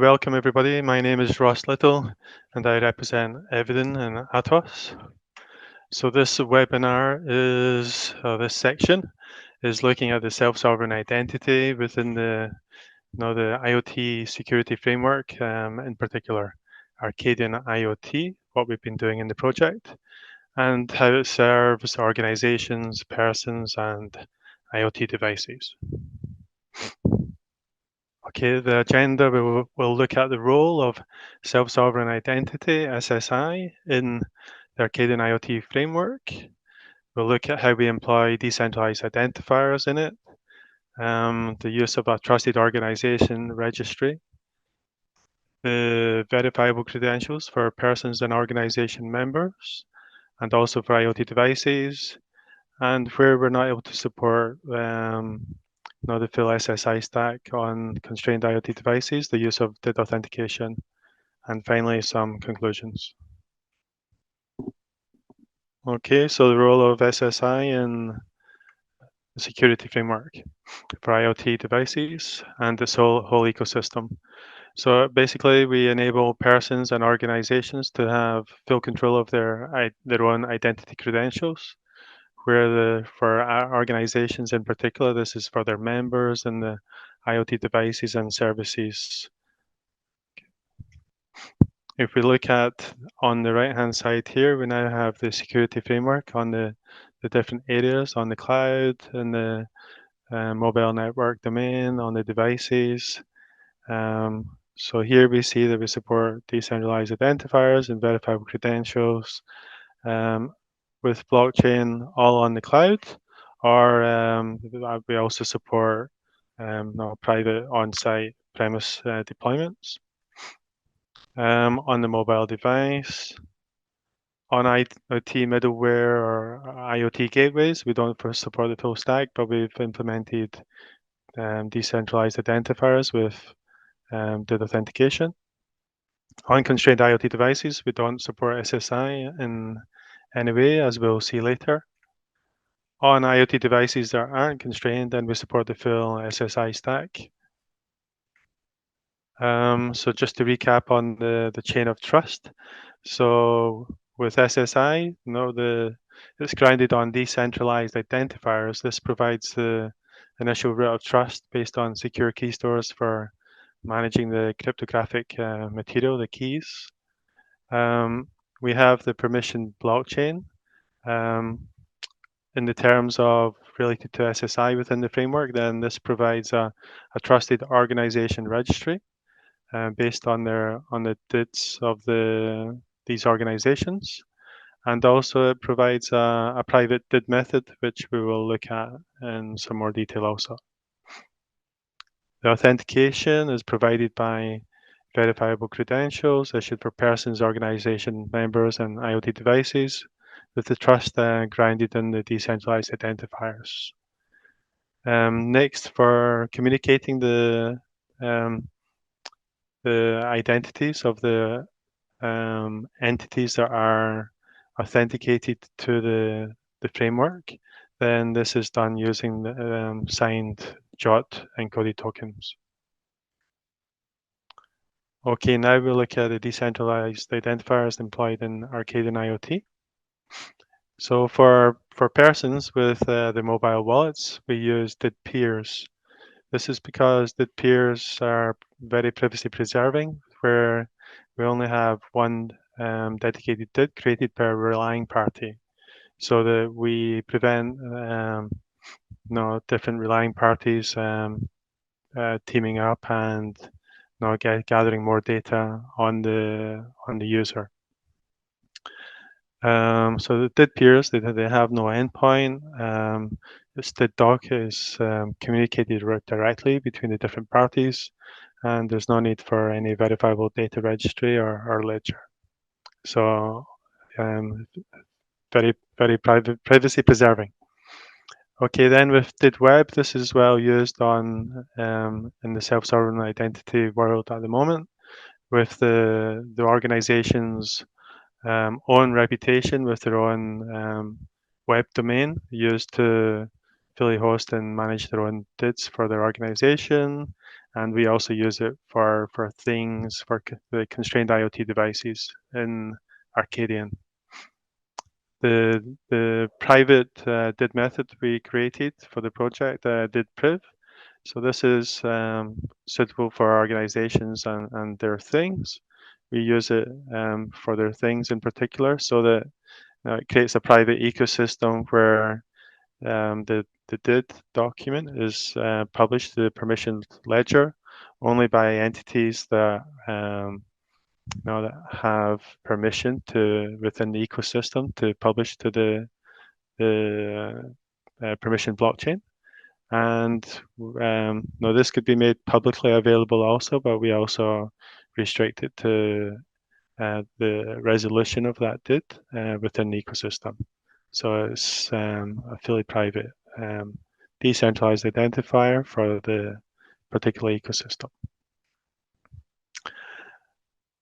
Welcome everybody. My name is Ross Little and I represent EVIDEN and Atos. So this webinar is, this section is looking at the self-sovereign identity within the IoT security framework, in particular ARCADIAN-IoT, what we've been doing in the project, and how it serves organizations, persons, and IoT devices. Okay, the agenda will look at the role of self-sovereign identity, SSI, in the Arcadian IoT framework. We'll look at how we employ decentralized identifiers in it, the use of a trusted organization registry, the verifiable credentials for persons and organization members, and also for IoT devices, and where we're not able to support the full SSI stack on constrained IoT devices, the use of DID authentication, and finally some conclusions. Okay, so the role of SSI in the security framework for IoT devices and this whole ecosystem. So basically, we enable persons and organizations to have full control of their own identity credentials. For our organizations in particular, this is for their members and the IoT devices and services. If we look at on the right-hand side here, we now have the security framework on the different areas on the cloud and the mobile network domain, on the devices. So here we see that we support decentralized identifiers and verifiable credentials with blockchain all on the cloud, or we also support private on-site premise deployments. On the mobile device, on IoT middleware or IoT gateways, we don't support the full stack, but we've implemented decentralized identifiers with DID authentication. On constrained IoT devices, we don't support SSI in any way, as we'll see later. On IoT devices that aren't constrained, then we support the full SSI stack. So just to recap on the chain of trust. So with SSI, it's grounded on decentralized identifiers. This provides the initial root of trust based on secure key stores for managing the cryptographic material, the keys. We have the permission blockchain in the terms of related to SSI within the framework. Then this provides a trusted organization registry based on the DIDs of these organizations. And also it provides a private DID method, which we will look at in some more detail also. The authentication is provided by verifiable credentials issued for persons, organization members, and IoT devices, with the trust grounded in the decentralized identifiers. Next, for communicating the identities of the entities that are authenticated to the framework, then this is done using the signed JOT encoded tokens. Okay, now we'll look at the decentralized identifiers employed in Arcadian IoT. So for persons with the mobile wallets, we use DID peers. This is because DID peers are very privacy preserving, where we only have one dedicated DID created per relying party, so that we prevent different relying parties teaming up and gathering more data on the user. So the DID peers, they have no endpoint. This DID doc is communicated directly between the different parties, and there's no need for any verifiable data registry or ledger. So very, very privacy preserving. Okay, then with DID web, this is well used on in the self-sovereign identity world at the moment, with the organization's own reputation with their own web domain used to fully host and manage their own DIDs for their organization, and we also use it for things for the constrained IoT devices in ARCADIAN. The private DID method we created for the project, DID priv. So this is suitable for organizations and their things. We use it for their things in particular, so that it creates a private ecosystem where the DID document is published to the permissioned ledger only by entities that that have permission to within the ecosystem to publish to the permission blockchain. And this could be made publicly available also, but we also restrict it to the resolution of that DID within the ecosystem. So it's a fully private decentralized identifier for the particular ecosystem.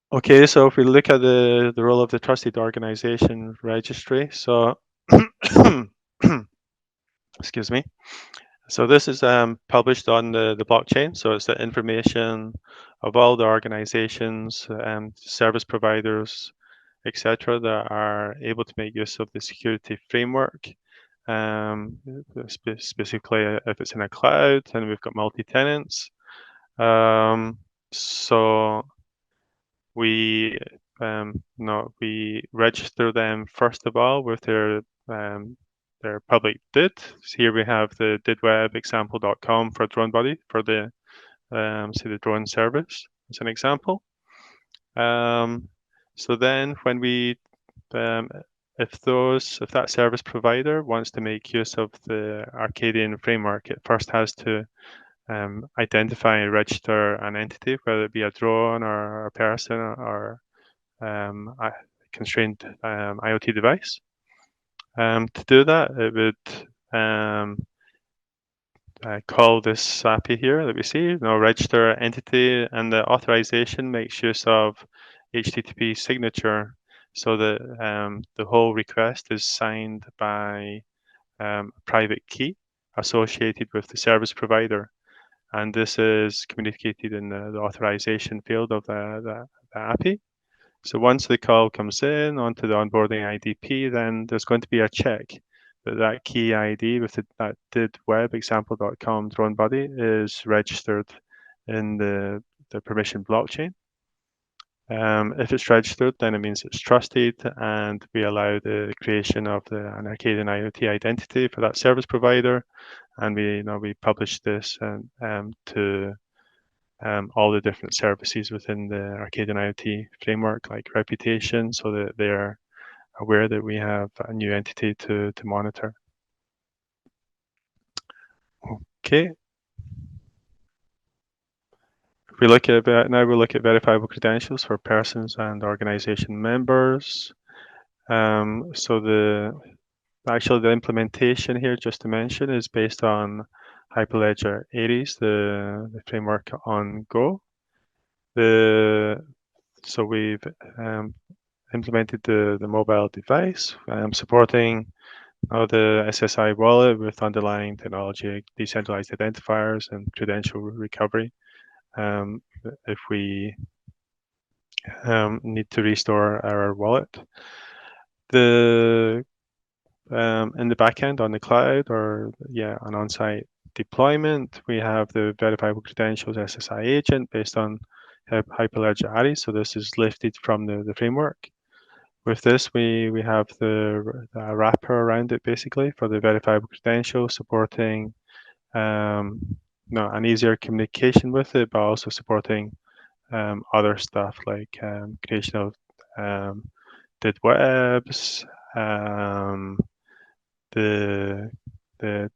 Okay, so if we look at the role of the trusted organization registry, so excuse me. So this is published on the blockchain. So it's the information of all the organizations, service providers, etc., that are able to make use of the security framework. Specifically, if it's in a cloud, and we've got multi-tenants. So we we register them first of all with their public DID. So here we have the didweb example.com for DroneBuddy for the say the drone service as an example. So then when we if that service provider wants to make use of the ARCADIAN framework, it first has to identify and register an entity, whether it be a drone or a person or a constrained IoT device. To do that, it would call this API here that we see, register entity, and the authorization makes use of HTTP signature, so that the whole request is signed by a private key associated with the service provider. And this is communicated in the authorization field of the API. So once the call comes in onto the onboarding IDP, then there's going to be a check that key ID with that didweb example.com DroneBuddy is registered in the permission blockchain. If it's registered, then it means it's trusted, and we allow the creation of an ARCADIAN-IoT identity for that service provider, and we publish this to all the different services within the ARCADIAN-IoT framework, like reputation, so that they're aware that we have a new entity to monitor. Okay. If we look at now, we'll look at verifiable credentials for persons and organization members. So the implementation here, just to mention, is based on Hyperledger Aries, the framework on Go. So we've implemented the mobile device, supporting the SSI wallet with underlying technology, decentralized identifiers, and credential recovery. If we need to restore our wallet, in the backend on the cloud or an on-site deployment, we have the verifiable credentials SSI agent based on Hyperledger Aries. So this is lifted from the framework. With this, we have the wrapper around it basically for the verifiable credentials, supporting an easier communication with it, but also supporting other stuff like creation of didwebs, the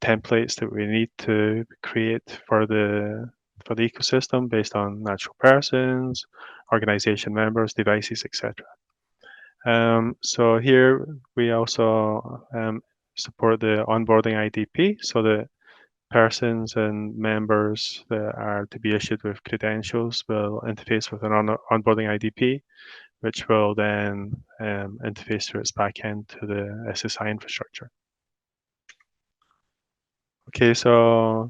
templates that we need to create for the ecosystem based on natural persons, organization members, devices, etc. So here we also support the onboarding IDP, so that persons and members that are to be issued with credentials will interface with an onboarding IDP, which will then interface through its backend to the SSI infrastructure. Okay, so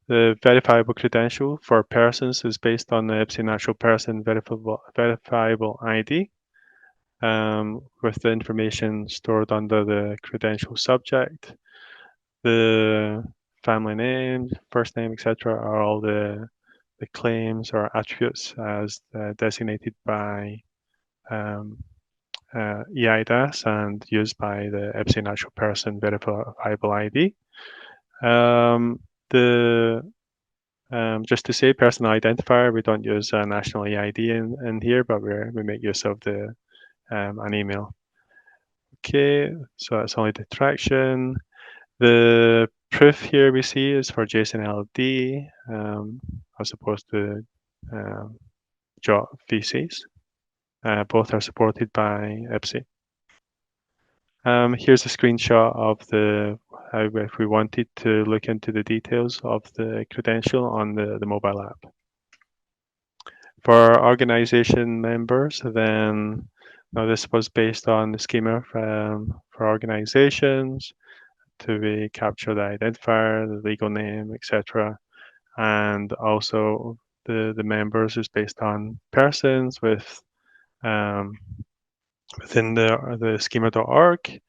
The verifiable credential for persons is based on the IPSI natural person verifiable ID, with the information stored under the credential subject. The family name, first name, etc., are all the claims or attributes as designated by EIDAS and used by the IPSI natural person verifiable ID. Just to say, personal identifier, we don't use a national EID in here, but we make use of an email. Okay, so that's only the traction. The proof here we see is for JSON LD, as opposed to JOT VCs. Both are supported by IPSI. Here's a screenshot of if we wanted to look into the details of the credential on the mobile app. For organization members, then this was based on the schema for organizations to capture the identifier, the legal name, etc. And also the members is based on persons with within the schema.org,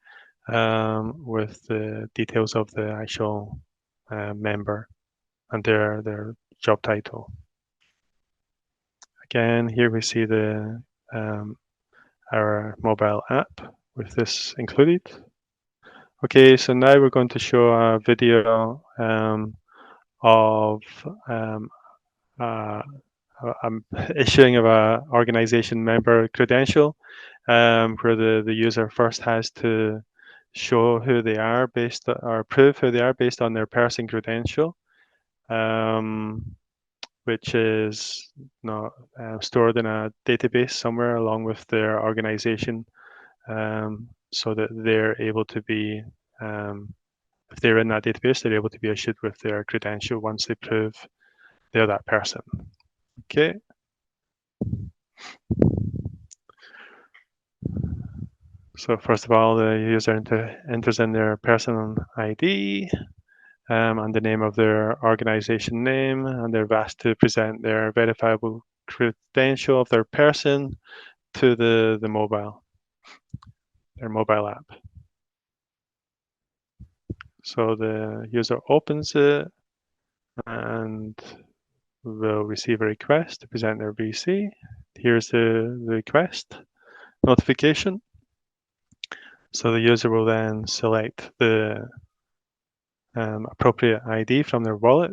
with the details of the actual member and their job title. Again, here we see our mobile app with this included. Okay, so now we're going to show a video of issuing of a organization member credential, where the user first has to show who they are or prove who they are based on their person credential, which is stored in a database somewhere along with their organization, so that they're able to be, if they're in that database, they're able to be issued with their credential once they prove they're that person. Okay. So first of all, the user enters in their person ID, and the name of their organization name, and they're asked to present their verifiable credential of their person to their mobile app. So the user opens it and will receive a request to present their VC. Here's the request notification. So the user will then select the appropriate ID from their wallet,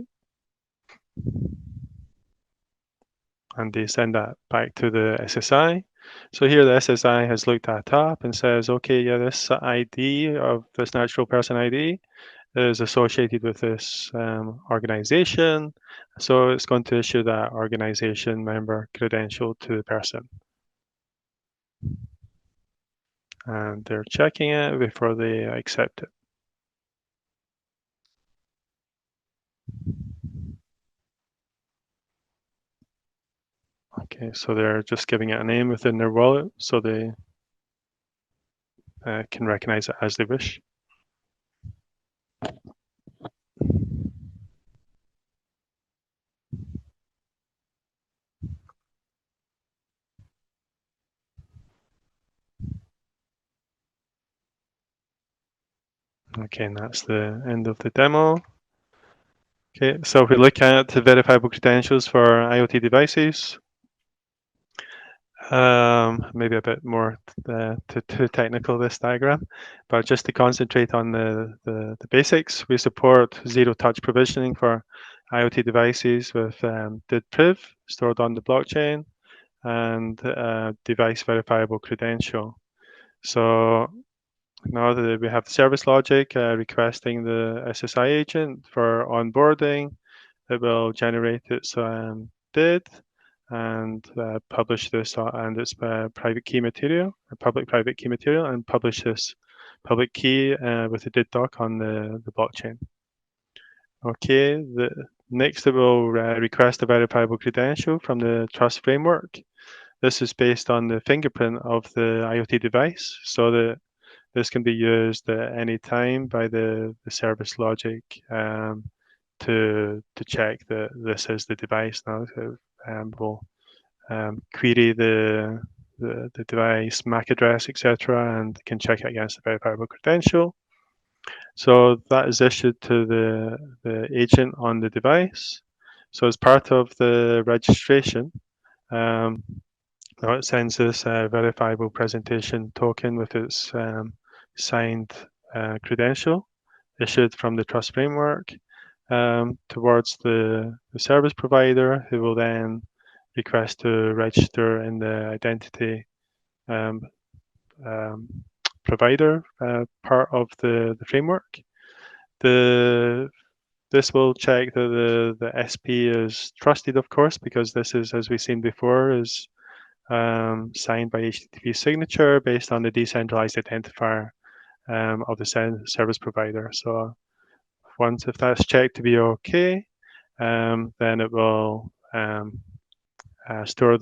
and they send that back to the SSI. So here the SSI has looked that up and says, okay, yeah, this ID of this natural person ID is associated with this organization. So it's going to issue that organization member credential to the person. And they're checking it before they accept it. Okay, so they're just giving it a name within their wallet so they can recognize it as they wish. Okay, and that's the end of the demo. Okay, so if we look at the verifiable credentials for IoT devices, maybe a bit more too technical, this diagram, but just to concentrate on the basics, we support zero-touch provisioning for IoT devices with DID-PRIV stored on the blockchain and device verifiable credential. So now that we have the service logic requesting the SSI agent for onboarding, it will generate its DID and publish this and its private key material, public-private key material, and publish this public key with the DID doc on the blockchain. Okay, next it will request a verifiable credential from the trust framework. This is based on the fingerprint of the IoT device, so that this can be used at any time by the service logic check that this is the device now. So we'll query the device MAC address, etc., and can check it against the verifiable credential. So that is issued to the agent on the device. So as part of the registration, it sends this verifiable presentation token with its signed credential issued from the trust framework towards the service provider, who will then request to register in the identity um, um, provider part of the framework. This will check that the SP is trusted, of course, because this is, as we've seen before, is signed by HTTP signature based on the decentralized identifier of the service provider. So if that's checked to be okay, then it will store it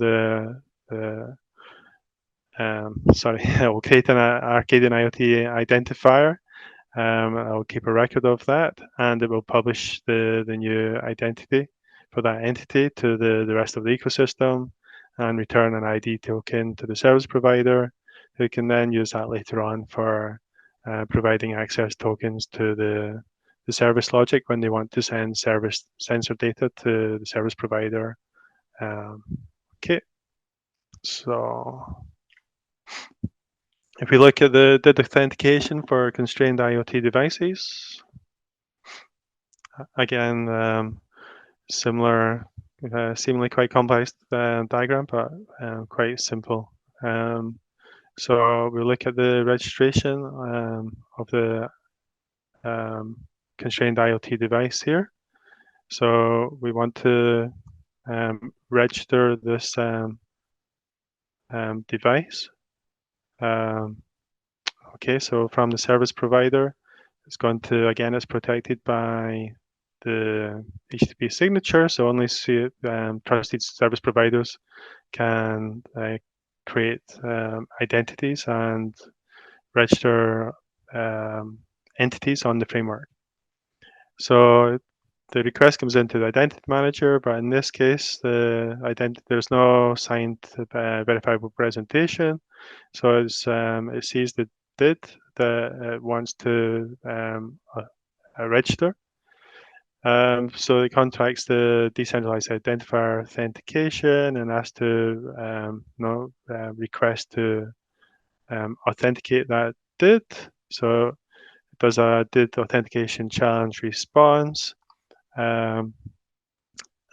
will create an ARCADIAN-IoT identifier. I'll keep a record of that, and it will publish the new identity for that entity to the rest of the ecosystem, and return an ID token to the service provider, who can then use that later on for providing access tokens to the service logic when they want to send service sensor data to the service provider. Okay, so if we look at the authentication for constrained IoT devices, again, similar, seemingly quite complex diagram, but quite simple. So we look at the registration of the constrained IoT device here. So we want to register this device. Okay, so from the service provider, it's going to, again, it's protected by the HTTP signature, so only trusted service providers can create identities and register entities on the framework. So the request comes into the identity manager, but in this case, there's no signed verifiable presentation. So it sees the DID that it wants to register. So it contacts the decentralized identifier authentication and asks to request to authenticate that DID. So it does a DID authentication challenge response. And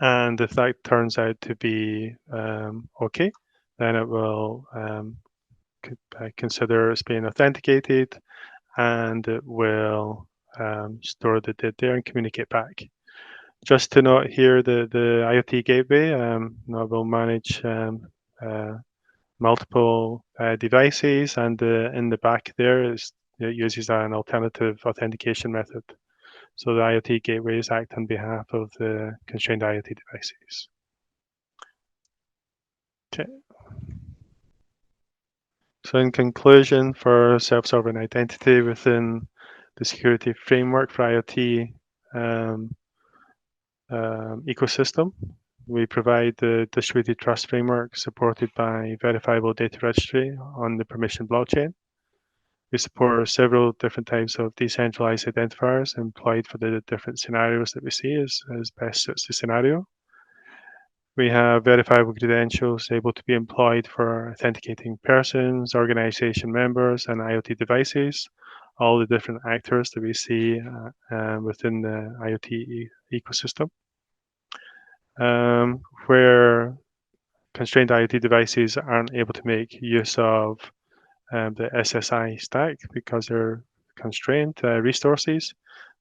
if that turns out to be okay, then it will consider as being authenticated, and it will store the DID there and communicate back. Just to note here, the IoT gateway will manage multiple devices, and in the back there it uses an alternative authentication method. So the IoT gateways act on behalf of the constrained IoT devices. Okay. So in conclusion, for self-sovereign identity within the security framework for IoT ecosystem, we provide the distributed trust framework supported by verifiable data registry on the permission blockchain. We support several different types of decentralized identifiers employed for the different scenarios that we see as best suits the scenario. We have verifiable credentials able to be employed for authenticating persons, organization members, and IoT devices, all the different actors that we see within the IoT ecosystem. Where constrained IoT devices aren't able to make use of the SSI stack because they're constrained resources,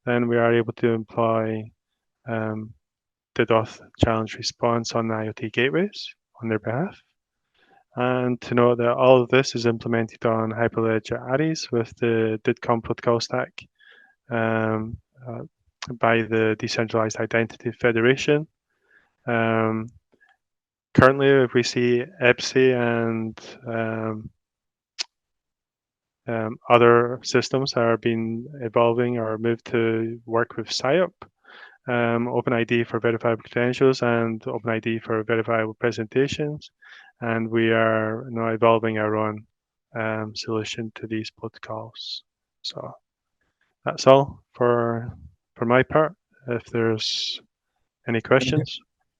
then we are able to employ DDoS challenge response on the IoT gateways on their behalf. And to note that all of this is implemented on Hyperledger ARIs with the DIDCOM protocol stack by the Decentralized Identity Federation. Currently, if we see EBSI and other systems are being evolving or moved to work with SIOP. OpenID for verifiable credentials and OpenID for verifiable presentations. And we are now evolving our own solution to these protocols. So that's all for my part. If there's any questions.